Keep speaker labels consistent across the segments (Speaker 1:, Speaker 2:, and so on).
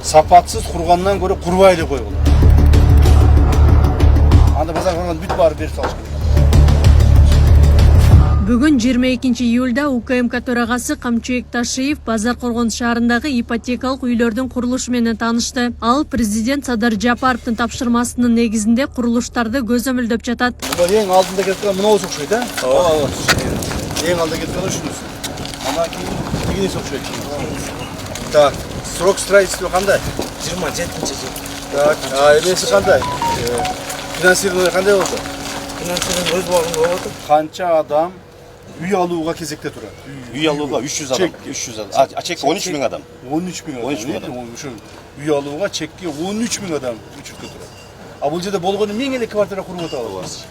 Speaker 1: сапатсыз кургандан көрө курбай эле койгула. Анда базар курган бүт баары берип салыш керек.
Speaker 2: Бүгін 22 июльда УКМК төрағасы Камчыбек Ташиев Базаркоргон шаарындагы ипотекалык үйлөрдүн курулушу менен таанышты. Ал президент Садыр Жапаровдун тапшырмасынын негизинде курулуштарды көзөмөлдөп жатат.
Speaker 1: Эң алдында кеткен мынау окшойт, а? Эң алдында кеткен ушунусу. Анан кийин игинеси окшойт. Так, срок строительства кандай?
Speaker 3: 27-жыл.
Speaker 1: Так, эмеси кандай? Финансирование кандай болду?
Speaker 3: Финансирование өз убагында болуп атат.
Speaker 1: Канча адам үй алууга кезекте турат?
Speaker 4: Үй алууга 300 адам. 300 адам. А чек 13 миң адам.
Speaker 1: 13 миң адам.
Speaker 4: 13 миң адам.
Speaker 1: Ошо үй алууга чекке 13 миң адам үчүркө турат. А бул жерде болгону 1000 эле квартира куруп атабыз.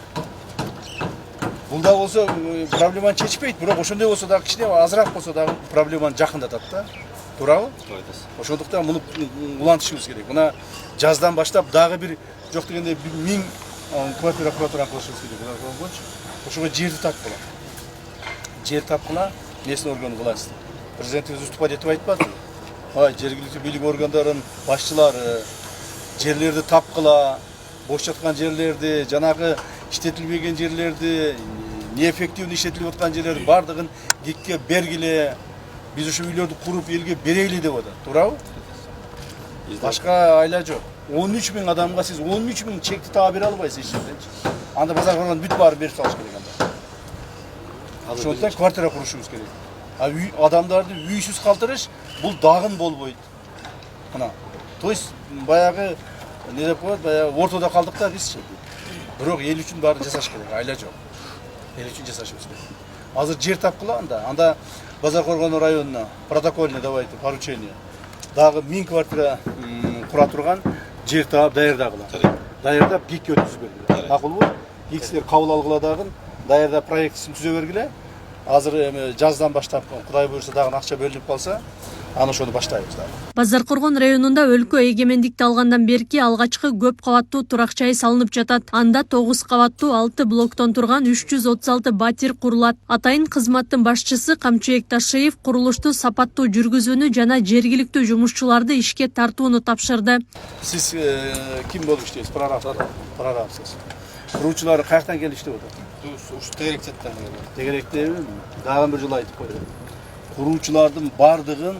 Speaker 1: Бул да болсо проблеманы чечпейт, бирок ошондой болсо дагы кичине азыраак болсо дагы проблеманы жакындатат да. Туурабы? Ошондуктан муну улантышыбыз керек. Мына жаздан баштап дагы бир жок дегенде 1000 квартира кура турган кылышыбыз керек. Ошого жерди тапкыла. Жер тапкыла, местный орган власти. Президентибиз уступать этип айтпадыбы? Жергиликтүү бийлик органдарынын башчылары жерлерди тапкыла, бош жаткан жерлерди, жанагы иштетилбеген жерлерди, неэффективный иштетилип аткан жерлерди бардыгын гикке бергиле, биз ушу үйлөрдү куруп элге берели деп атат. Туурабы? Башка айла жок. 13 миң адамга сиз 13 миң чекти таап бере албайсыз эч жерденчи. Анда базар курган бүт баары берип салыш керек анда. Ошондон квартира курушубуз керек. А адамдарды үйсүз калтырыш бул дагын болбойт. Мына. То есть баягы не деп коет, баягы ортодо калдык да бизчи. Бирок эл үчүн баарын жасаш керек, айла жок. Эл үчүн жасашыбыз керек. Азыр жер тапкыла анда Базаркоргон районуна протокольный давайте поручение. Дагы 1000 квартира кура турган жер таап даярдагыла. Даярдап гикке өткүзүп бергиле. Макулбу? Гиксилер кабыл алгыла дагы даярдап проектисин түзө бергиле. Азыр жаздан баштап Кудай буйрса дагы акча бөлүнүп калса, аны ошону баштайбыз дагы.
Speaker 2: Базаркоргон районунда өлкө эгемендикти алгандан берки алгачкы көп кабаттуу турак жай салынып жатат. Анда 9 кабаттуу 6 блоктон турган 336 батир курулат. Атайын кызматтын башчысы Камчыбек Ташиев курулушту сапаттуу жүргүзүүнү жана жергиликтүү жумушчуларды ишке тартууну тапшырды.
Speaker 1: Сиз ким болуп иштейсиз? Прорабсыз. Куруучулар каяктан келип иштеп атат?
Speaker 3: Ушу Тегеректен
Speaker 1: Тегеректеби? Дагы бир жолу айтып коеюн. Куруучулардын бардыгын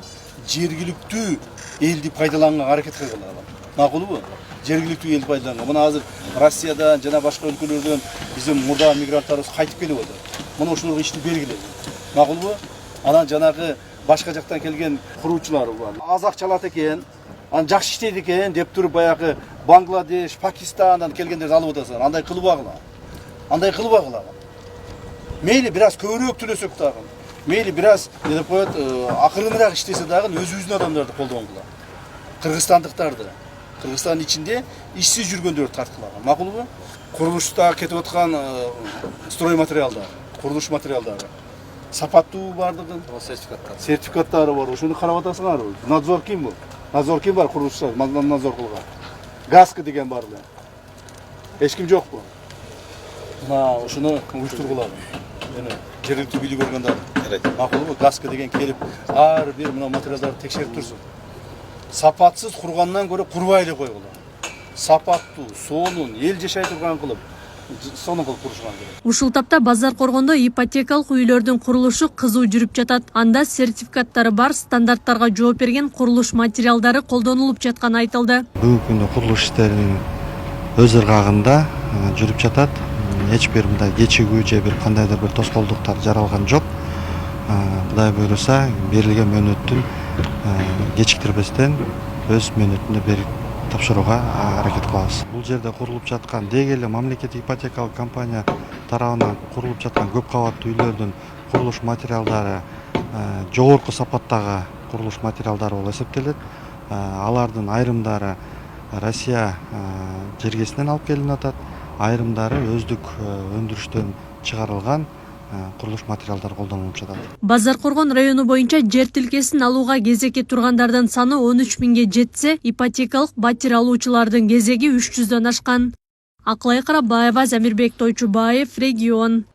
Speaker 1: жергиликтүү элди пайдаланганга аракет кылгыла. Макулбу? Жергиликтүү элди пайдаланган. Мына азыр Россиядан жана башка өлкөлөрдөн биздин мурда мигранттарыбыз кайтып келип атат. Мына ошолорго ишти бергиле. Макулбу? Анан жанагы башка жактан келген куруучулар бар. Аз акча алат экен, анан жакшы иштейт экен деп туруп баягы Бангладеш, Пакистандан келгендерди алып атасың. Андай кылбагыла. Андай кылбагыла. Мейли бир аз көбүрөөк төлөсөк дагы. Мейли бир аз деп коет, акырыныраак иштесе дагы өзүбүздүн адамдарды колдонгула. Кыргызстандыктарды. Кыргызстандын ичинде ишсиз жүргөндөрдү тарткылаган. Макулбу? Курулушта кетип аткан строй материалдар, курулуш материалдары. Сапаттуу бардыгы, сертификаттары бар. Ошону карап атасыңарбы? Надзор ким бул? Надзор ким бар курулуштар? Надзор кылган. Гаска деген бар эле. Эч ким жокпу? Мына ошону уюштургула. Жергиликтүү бийлик органдары. Макулбу? Гаска деген келип, ар бир мына материалдарды текшерип турсун. Сапатсыз кургандан көрө курбай эле койгула. Сапаттуу, сонун, эл жашай турган кылып, сонун кылып курушкан керек.
Speaker 2: Ушул тапта Базаркоргондо ипотекалык үйлөрдүн курулушу кызуу жүрүп жатат. Анда сертификаттары бар, стандарттарга жооп берген курулуш материалдары колдонулуп жатканы айтылды.
Speaker 5: Бүгүнкү күндө курулуш иштеринин өз ыргагында жүрүп жатат. Эч бир мындай кечигүү же бир кандайдыр бир тоскоолдуктар жаралган жок. Кудай буйруса берилген мөөнөттүн кечиктирбестен өз мөөнөтүндө берип тапшырууга аракет кылабыз. Бул жерде курулуп жаткан деги эле мамлекеттик ипотекалык компания тарабынан курулуп жаткан көп кабаттуу үйлөрдүн курулуш материалдары жогорку сапаттагы курулуш материалдары болуп эсептелет. Алардын айрымдары Россия жергесинен алып келинип атат, айрымдары өздүк өндүрүштөн чыгарылган курулуш материалдар колдонулуп жатат.
Speaker 2: Базаркоргон району боюнча жер тилкесин алууга кезекке тургандардын саны 13 миңге жетсе, ипотекалык батир алуучулардын кезеги 300дөн ашкан. Акылай Карабаева, Замирбек Тойчубаев, Регион.